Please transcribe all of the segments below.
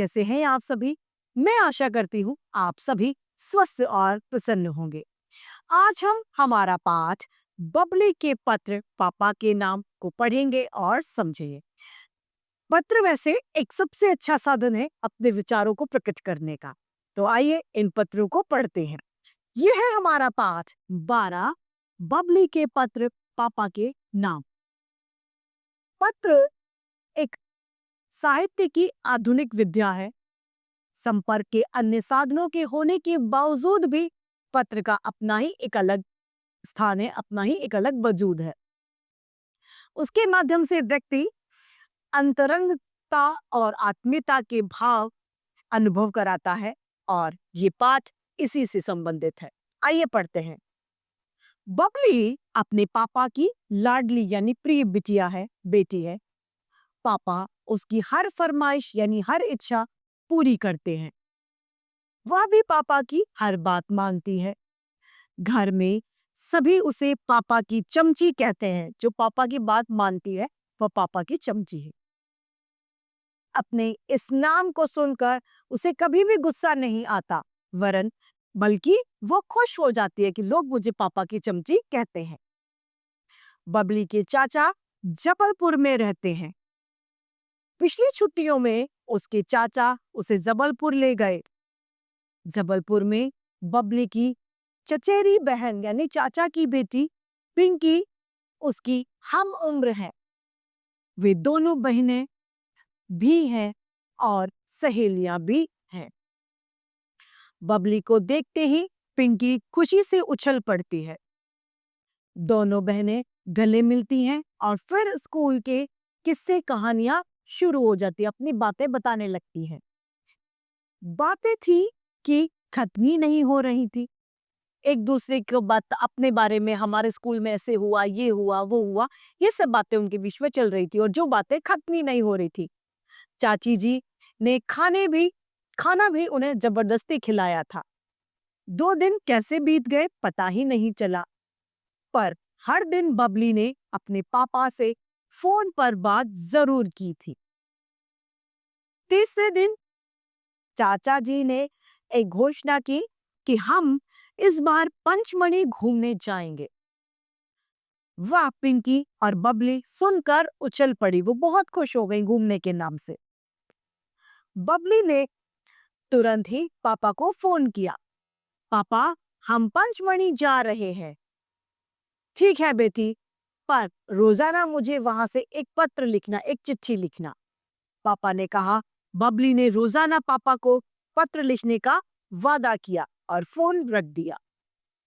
कैसे हैं आप सभी? मैं आशा करती हूँ आप सभी स्वस्थ और प्रसन्न होंगे। आज हम हमारा पाठ बबली के पत्र पापा के नाम को पढ़ेंगे और समझेंगे। पत्र वैसे एक सबसे अच्छा साधन है अपने विचारों को प्रकट करने का। तो आइए इन पत्रों को पढ़ते हैं। ये है हमारा पाठ 12 बबली के पत्र पापा के नाम। पत्र एक साहित्य की आधुनिक विद्या है। संपर्क के अन्य साधनों के होने के बावजूद भी पत्र का अपना ही एक अलग स्थान है, अपना ही एक अलग वजूद है। उसके माध्यम से व्यक्ति अंतरंगता और आत्मीयता के भाव अनुभव कराता है और ये पाठ इसी से संबंधित है। आइए पढ़ते हैं। बबली अपने पापा की लाडली यानी प्रिय बिटिया है, बेटी है। पापा उसकी हर फरमाइश यानी हर इच्छा पूरी करते हैं। वह भी पापा की हर बात मानती है। घर में सभी उसे पापा की चमची कहते हैं। जो पापा की बात मानती है वह पापा की चमची है। अपने इस नाम को सुनकर उसे कभी भी गुस्सा नहीं आता, वरन बल्कि वो खुश हो जाती है कि लोग मुझे पापा की चमची कहते हैं। बबली के चाचा जबलपुर में रहते हैं। पिछली छुट्टियों में उसके चाचा उसे जबलपुर ले गए। जबलपुर में बबली की चचेरी बहन यानी चाचा की बेटी पिंकी उसकी हम उम्र है। वे दोनों बहनें भी हैं और सहेलियां भी हैं। बबली को देखते ही पिंकी खुशी से उछल पड़ती है। दोनों बहनें गले मिलती हैं और फिर स्कूल के किस्से कहानियां शुरू हो जाती, अपनी बातें बताने लगती हैं। बातें थी कि खत्म ही नहीं हो रही थी। एक दूसरे को बात अपने बारे में, हमारे स्कूल में ऐसे हुआ, ये हुआ, वो हुआ, ये सब बातें उनके बीच में चल रही थी और जो बातें खत्म ही नहीं हो रही थी। चाची जी ने खाना भी उन्हें जबरदस्ती खिलाया था। 2 दिन कैसे बीत गए पता ही नहीं चला। पर हर दिन बबली ने अपने पापा से फोन पर बात जरूर की थी। तीसरे दिन चाचा जी ने एक घोषणा की कि हम इस बार पंचमढ़ी घूमने जाएंगे। वाह, पिंकी और बबली सुनकर उछल पड़ी। वो बहुत खुश हो गई घूमने के नाम से। बबली ने तुरंत ही पापा को फोन किया। पापा, हम पंचमढ़ी जा रहे हैं। ठीक है बेटी, पर रोजाना मुझे वहां से एक पत्र लिखना, एक चिट्ठी लिखना, पापा ने कहा। बबली ने रोजाना पापा को पत्र लिखने का वादा किया और फोन रख दिया।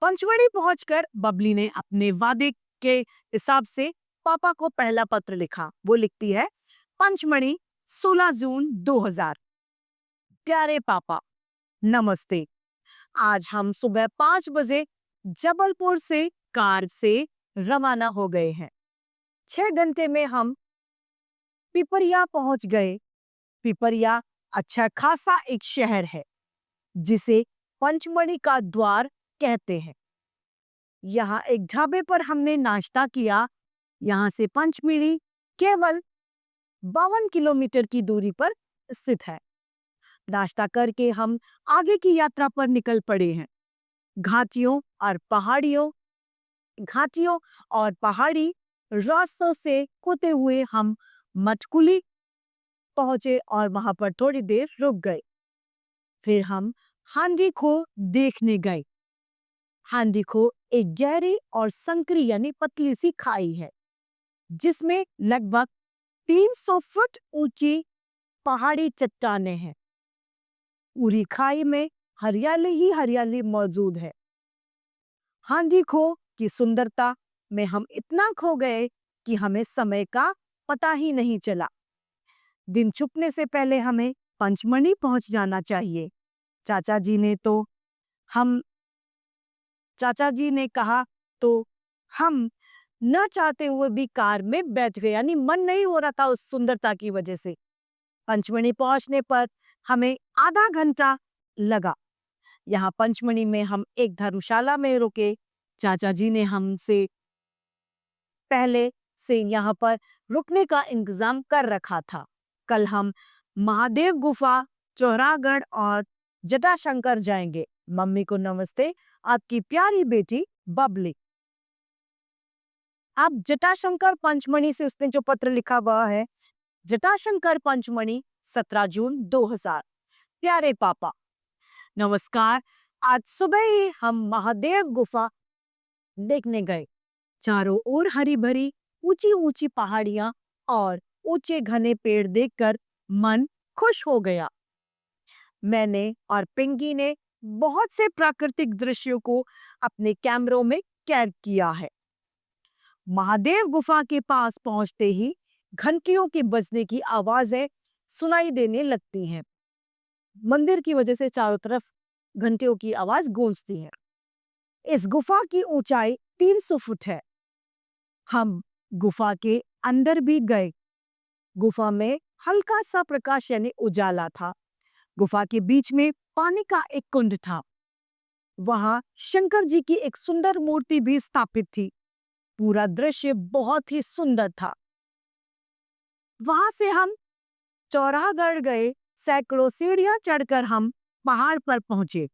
पंचमढ़ी पहुंचकर बबली ने अपने वादे के हिसाब से पापा को पहला पत्र लिखा। वो लिखती है, पंचमढ़ी 16 जून 2000। प्यारे पापा, नमस्ते। आज हम सुबह 5 बजे जबलपुर से कार से रवाना हो गए हैं। 6 घंटे में हम पिपरिया पहुंच गए। पिपरिया अच्छा खासा एक शहर है जिसे पंचमढ़ी का द्वार कहते हैं। यहाँ एक ढाबे पर हमने नाश्ता किया। यहाँ से पंचमढ़ी केवल 52 किलोमीटर की दूरी पर स्थित है। नाश्ता करके हम आगे की यात्रा पर निकल पड़े हैं। घाटियों और पहाड़ी रास्तों से होते हुए हम मटकुली पहुंचे और वहां पर थोड़ी देर रुक गए। फिर हम हांडी खो देखने गए। हांडी खो एक गहरी और संकरी यानी पतली सी खाई है जिसमें लगभग 300 फुट ऊंची पहाड़ी चट्टानें हैं। पूरी खाई में हरियाली ही हरियाली मौजूद है। हांडी खो की सुंदरता में हम इतना खो गए कि हमें समय का पता ही नहीं चला। दिन छुपने से पहले हमें पंचमढ़ी पहुंच जाना चाहिए। हम चाचा जी ने कहा तो हम न चाहते हुए भी कार में बैठ गए, यानी मन नहीं हो रहा था उस सुंदरता की वजह से। पंचमढ़ी पहुंचने पर हमें आधा घंटा लगा। यहाँ पंचमढ़ी में हम एक धर्मशाला में रुके। चाचा जी ने हमसे पहले से यहाँ पर रुकने का इंतजाम कर रखा था। कल हम महादेव गुफा चौरागढ़ और जटाशंकर जाएंगे। मम्मी को नमस्ते, आपकी प्यारी बेटी बबली। आप जटाशंकर पंचमणि से उसने जो पत्र लिखा हुआ है, जटाशंकर पंचमणि 17 जून 2000। प्यारे पापा, नमस्कार। आज सुबह ही हम महादेव गुफा देखने गए। चारों ओर हरी भरी ऊंची ऊंची पहाड़ियां और ऊंचे घने पेड़ देखकर मन खुश हो गया। मैंने और पिंकी ने बहुत से प्राकृतिक दृश्यों को अपने कैमरों में कैद किया है। महादेव गुफा के पास पहुंचते ही घंटियों के बजने की आवाजें सुनाई देने लगती हैं। मंदिर की वजह से चारों तरफ घंटियों की आवाज गूंजती है। इस गुफा की ऊंचाई 300 फुट है। हम गुफा के अंदर भी गए। गुफा में हल्का सा प्रकाश यानी उजाला था। गुफा के बीच में पानी का एक कुंड था। वहां शंकर जी की एक सुंदर मूर्ति भी स्थापित थी। पूरा दृश्य बहुत ही सुंदर था। वहां से हम चौरागढ़ गए। सैकड़ों सीढ़ियां चढ़कर हम पहाड़ पर पहुंचे।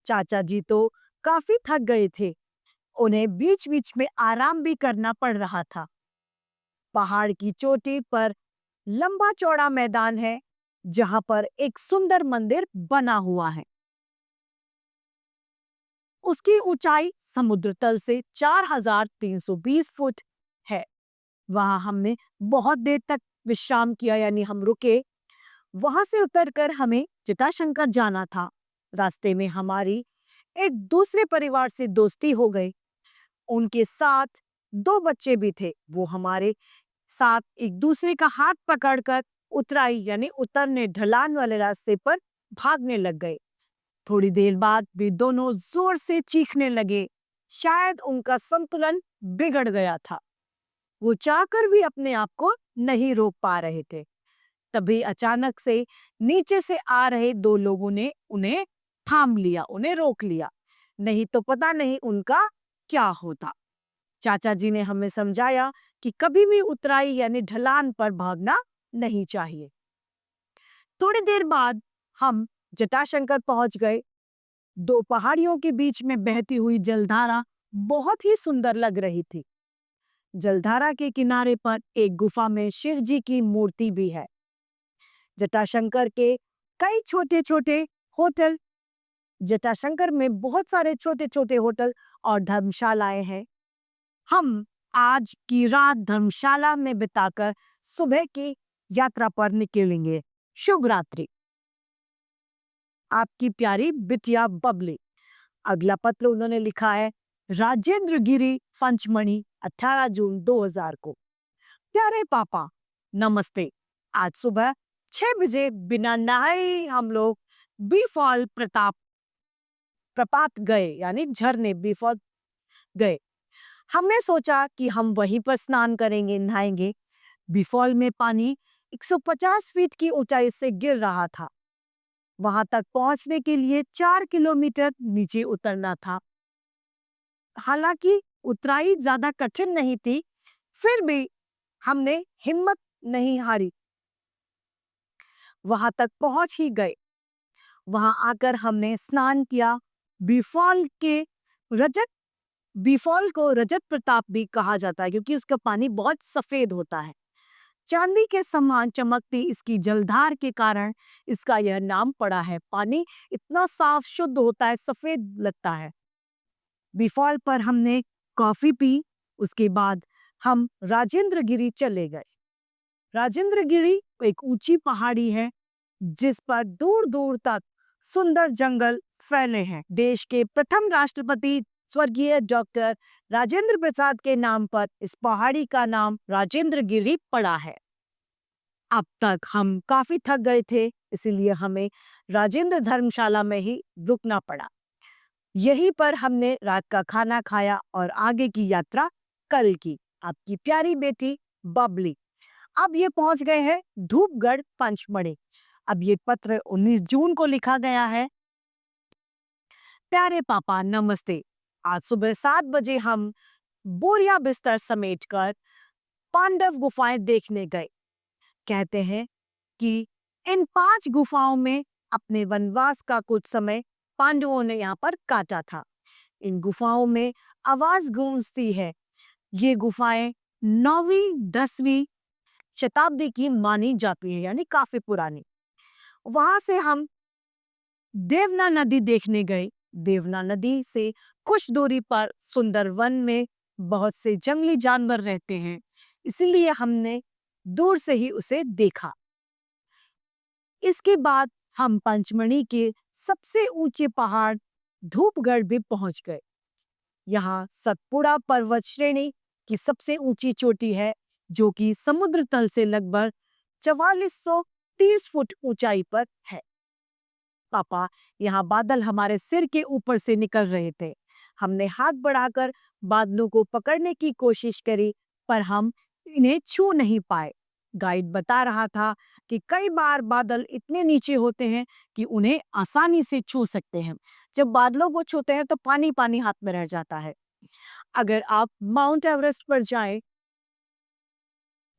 चाचा जी तो काफी थक गए थे। उन्हें बीच बीच में आराम भी करना पड़ रहा था। पहाड़ की चोटी पर लंबा चौड़ा मैदान है, जहां पर एक सुंदर मंदिर बना हुआ है। उसकी ऊंचाई समुद्र तल से 4320 फुट है। वहां हमने बहुत देर तक विश्राम किया, यानी हम रुके। वहां से उतरकर हमें जटाशंकर जाना था। रास्ते में हमारी एक दूसरे परिवार से दोस्ती हो गई। उनके साथ 2 बच्चे भी थे। वो हमारे साथ एक दूसरे का हाथ पकड़कर उतराई यानी उतरने ढलान वाले रास्ते पर भागने लग गए। थोड़ी देर बाद वे दोनों जोर से चीखने लगे। शायद उनका संतुलन बिगड़ गया था। वो चाहकर भी अपने आप को नहीं रोक पा रहे थे। तभी अचानक से नीचे से आ रहे 2 लोगों ने उन्हें थाम लिया, उन्हें रोक लिया। नहीं तो पता नहीं उनका क्या होता। चाचा जी ने हमें समझाया कि कभी भी उतराई यानी ढलान पर भागना नहीं चाहिए। थोड़ी देर बाद हम जटाशंकर पहुंच गए। 2 पहाड़ियों के बीच में बहती हुई जलधारा बहुत ही सुंदर लग रही थी। जलधारा के किनारे पर एक गुफा में शिव जी की मूर्ति भी है। जटाशंकर के कई छोटे छोटे होटल जटाशंकर में बहुत सारे छोटे छोटे होटल और धर्मशालाएं हैं। हम आज की रात धर्मशाला में बिताकर सुबह की यात्रा पर निकलेंगे। शुभ रात्रि। आपकी प्यारी बिटिया बबली। अगला पत्र उन्होंने लिखा है राजेंद्र गिरी पंचमणि 18 जून 2000 को। प्यारे पापा, नमस्ते। आज सुबह 6 बजे बिना नहाए हम लोग बीफॉल प्रपात गए, यानी झरने बीफॉल गए। हमने सोचा कि हम वहीं पर स्नान करेंगे, नहाएंगे। बीफॉल में पानी 150 फीट की ऊंचाई से गिर रहा था। वहां तक पहुंचने के लिए 4 किलोमीटर नीचे उतरना था। हालांकि उतराई ज्यादा कठिन नहीं थी, फिर भी हमने हिम्मत नहीं हारी। वहां तक पहुंच ही गए। वहां आकर हमने स्नान किया। बीफॉल के रजत बीफॉल को रजत प्रताप भी कहा जाता है, क्योंकि उसका पानी बहुत सफेद होता है। चांदी के समान चमकती इसकी जलधार के कारण इसका यह नाम पड़ा है। पानी इतना साफ शुद्ध होता है, सफेद लगता है। बीफॉल पर हमने कॉफी पी। उसके बाद हम राजेंद्र गिरी चले गए। राजेंद्र गिरी एक ऊंची पहाड़ी है, जिस पर दूर दूर तक सुंदर जंगल फैले हैं। देश के प्रथम राष्ट्रपति स्वर्गीय डॉक्टर राजेंद्र प्रसाद के नाम पर इस पहाड़ी का नाम राजेंद्र गिरी पड़ा है। अब तक हम काफी थक गए थे, इसीलिए हमें राजेंद्र धर्मशाला में ही रुकना पड़ा। यहीं पर हमने रात का खाना खाया और आगे की यात्रा कल की। आपकी प्यारी बेटी बबली। अब ये पहुंच गए हैं धूपगढ़ पंचमढ़ी। अब ये पत्र 19 जून को लिखा गया है। प्यारे पापा, नमस्ते। आज सुबह 7 बजे हम बोरिया बिस्तर समेटकर पांडव गुफाएं देखने गए। कहते हैं कि इन 5 गुफाओं में अपने वनवास का कुछ समय पांडवों ने यहाँ पर काटा था। इन गुफाओं में आवाज गूंजती है। ये गुफाएं 9वीं 10वीं शताब्दी की मानी जाती है, यानी काफी पुरानी। वहां से हम देवना नदी देखने गए। देवना नदी से कुछ दूरी पर सुंदर वन में बहुत से जंगली जानवर रहते हैं, इसलिए हमने दूर से ही उसे देखा। इसके बाद हम पंचमढ़ी के सबसे ऊंचे पहाड़ धूपगढ़ भी पहुंच गए। यहाँ सतपुड़ा पर्वत श्रेणी की सबसे ऊंची चोटी है, जो कि समुद्र तल से लगभग 4430 फुट ऊंचाई पर है। पापा, यहाँ बादल हमारे सिर के ऊपर से निकल रहे थे। हमने हाथ बढ़ाकर बादलों को पकड़ने की कोशिश करी, पर हम इन्हें छू नहीं पाए। गाइड बता रहा था कि कई बार बादल इतने नीचे होते हैं कि उन्हें आसानी से छू सकते हैं। जब बादलों को छूते हैं तो पानी पानी हाथ में रह जाता है। अगर आप माउंट एवरेस्ट पर जाएं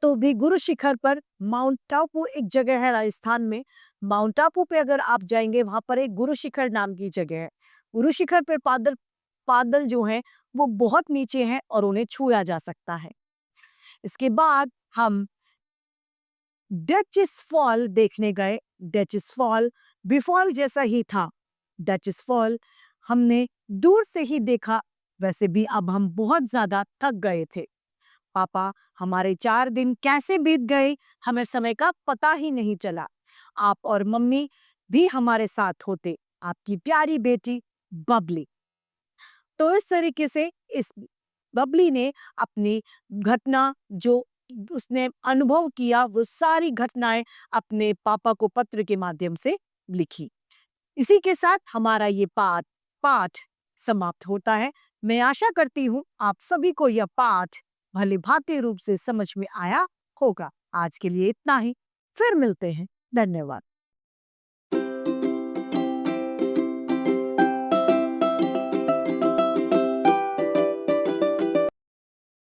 तो भी गुरु शिखर पर माउंट टापू एक जगह है राजस्थान में। माउंट टापू पे अगर आप जाएंगे, वहां पर एक गुरु शिखर नाम की जगह है। गुरु शिखर पर बादल बादल जो हैं वो बहुत नीचे हैं और उन्हें छुआ जा सकता है। इसके बाद हम डचेस फॉल देखने गए। डचेस फॉल बिफॉल जैसा ही था। डचेस फॉल हमने दूर से ही देखा। वैसे भी अब हम बहुत ज्यादा थक गए थे। पापा, हमारे 4 दिन कैसे बीत गए, हमें समय का पता ही नहीं चला। आप और मम्मी भी हमारे साथ होते, आपकी प्यारी बेटी बबली। तो इस तरीके से इस बबली ने अपनी घटना जो उसने अनुभव किया, वो सारी घटनाएं अपने पापा को पत्र के माध्यम से लिखी। इसी के साथ हमारा ये पाठ पाठ समाप्त होता है। मैं आशा करती हूँ आप सभी को यह पाठ भली भांति रूप से समझ में आया होगा। आज के लिए इतना ही। फिर मिलते हैं। धन्यवाद।